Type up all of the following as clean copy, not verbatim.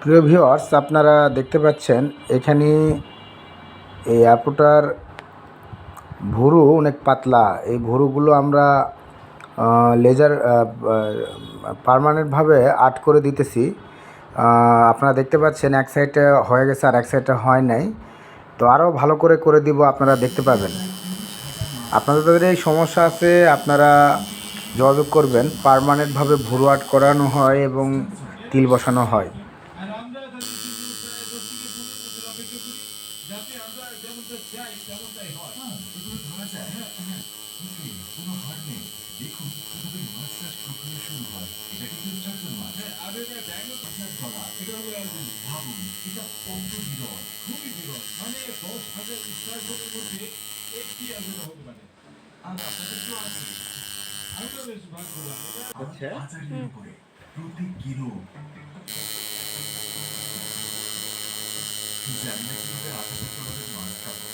প্রিয় ভিউয়ার্স, আপনারা দেখতে পাচ্ছেন এখানে এই আপুটার ভুরু অনেক পাতলা। এই ভুরুগুলো আমরা লেজার পার্মানেন্টভাবে আর্ট করে দিতেছি। আপনারা দেখতে পাচ্ছেন এক সাইডে হয়ে গেছে আর এক সাইডে হয় নাই। তো আরও ভালো করে করে দিব, আপনারা দেখতে পাবেন। আপনাদের এই সমস্যা আছে, আপনারা যোগাযোগ করবেন। পার্মানেন্টভাবে ভুরু আর্ট করানো হয় এবং তিল বসানো হয়। প্রতি কিলো জানি না কিভাবে 28 মাছ খাবো।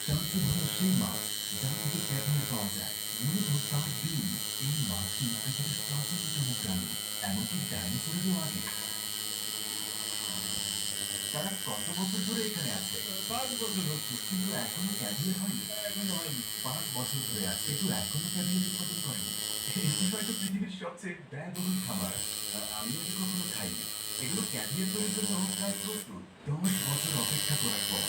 চারশো ভালো সেই মাছ যা থেকে ক্যাভিয়ার পাওয়া যায়, মূলত তার ডিম। এই মাছটি পৃথিবীর প্রাচীনতম প্রাণী, এমনকি ডাইনোসরেরও আগে। তারা কত বছর ধরে এখানে আছে? 5 বছর হচ্ছে, কিন্তু এখনো ক্যাভিয়ার হয়নি। এখনো হয়নি। 5 বছর ধরে আছে, কিন্তু এখনো ক্যাভিয়ার উৎপাদন করেনি। এটি হয়তো পৃথিবীর সবচেয়ে ব্যয়বহুল খাবার। আমি এটি কখনো খাইনি। এগুলো ক্যাভিয়ার তৈরির জন্য প্রায় প্রস্তুত। 10 বছর অপেক্ষা করার পর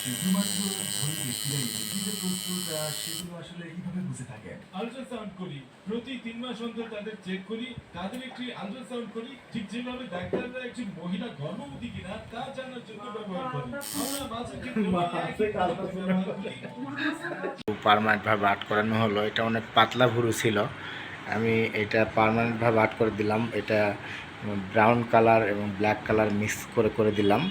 শুধুমাত্র ওই ব্যক্তিরাই এটিতে প্রস্তুত, সেগুলো আসলে কিভাবে বুঝে থাকেন? আল্ট্রাসাউন্ড করি, প্রতি 3 মাস অন্তর তাদের চেক করি, তাদের একটি আল্ট্রাসাউন্ড করি, ঠিক যেভাবে ডাক্তাররা একটি মহিলা গর্ভবতী কিনা তা জানার জন্য ব্যবহার করি। আমরা মাছের ক্ষেত্রে পার্মানেন্টভাবে আর্ট করানো হলো। এটা অনেক পাতলা ভুরু ছিল, আমি এটা পার্মানেন্টভাবে আর্ট করে দিলাম। এটা ব্রাউন কালার এবং ব্ল্যাক কালার মিক্স করে করে দিলাম।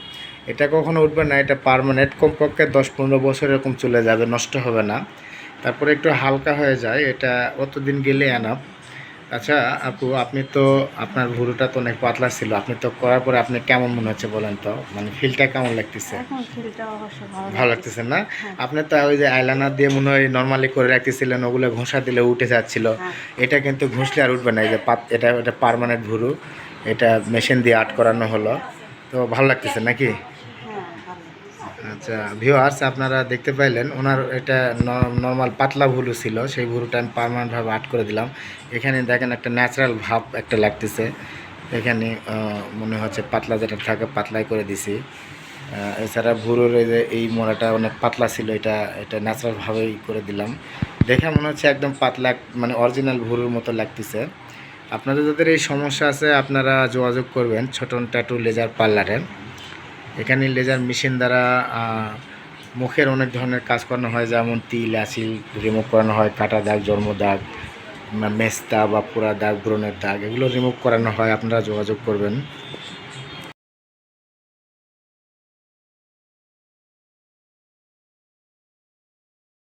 এটা কখনো উঠবে না, এটা পার্মানেন্ট। কমপক্ষে 10-15 বছর এরকম চলে যাবে, নষ্ট হবে না। তারপরে একটু হালকা হয়ে যায়, এটা অতদিন গেলে এনাফ। আচ্ছা আপু, আপনি তো আপনার ভুরুটা তো অনেক পাতলা ছিল, আপনি তো করার পরে আপনি কেমন মনে হচ্ছে বলেন তো? মানে ফিলটা কেমন লাগতেছে? এখন ফিলটা অবশ্য ভালো লাগতেছে না? হ্যাঁ। আপনি তো ওই যে আইলাইনার দিয়ে মনে হয় নর্মালি করে রাখতেছিলেন, ওগুলো ঘষা দিলে উঠে যাচ্ছিল। হ্যাঁ। এটা কিন্তু ঘষলে আর উঠবে না। এই যে এটা এটা পার্মানেন্ট ভুরু, এটা মেশিন দিয়ে আর্ট করানো হলো। তো ভালো লাগতেছে নাকি? হ্যাঁ, ভালো। আচ্ছা ভিউয়ার্স, আপনারা দেখতে পাইলেন ওনার এটা নর্মাল পাতলা ভুরু ছিল, সেই ভুরুটা আমি পার্মানেন্টভাবে আর্ট করে দিলাম। এখানে দেখেন একটা ন্যাচারাল ভাব একটা লাগতেছে। এখানে মনে হচ্ছে পাতলা যেটা থাকে পাতলাই করে দিছি। এছাড়া ভুরুর এই যে এই মোড়াটা অনেক পাতলা ছিল, এটা এটা ন্যাচারালভাবেই করে দিলাম। দেখে মনে হচ্ছে একদম পাতলা, মানে অরিজিনাল ভুরুর মতো লাগতেছে। আপনাদের যাদের এই সমস্যা আছে, আপনারা যোগাযোগ করবেন ছোটন ট্যাটু লেজার পার্লারে। এখানে লেজার মেশিন দ্বারা মুখের অনেক ধরনের কাজ করানো হয়, যেমন তিল আসিল রিমুভ করানো হয়, কাটা দাগ, জন্ম দাগ, মেস্তা বা পোড়া দাগ, ব্রণের দাগ, এগুলো রিমুভ করানো হয়। আপনারা যোগাযোগ করবেন।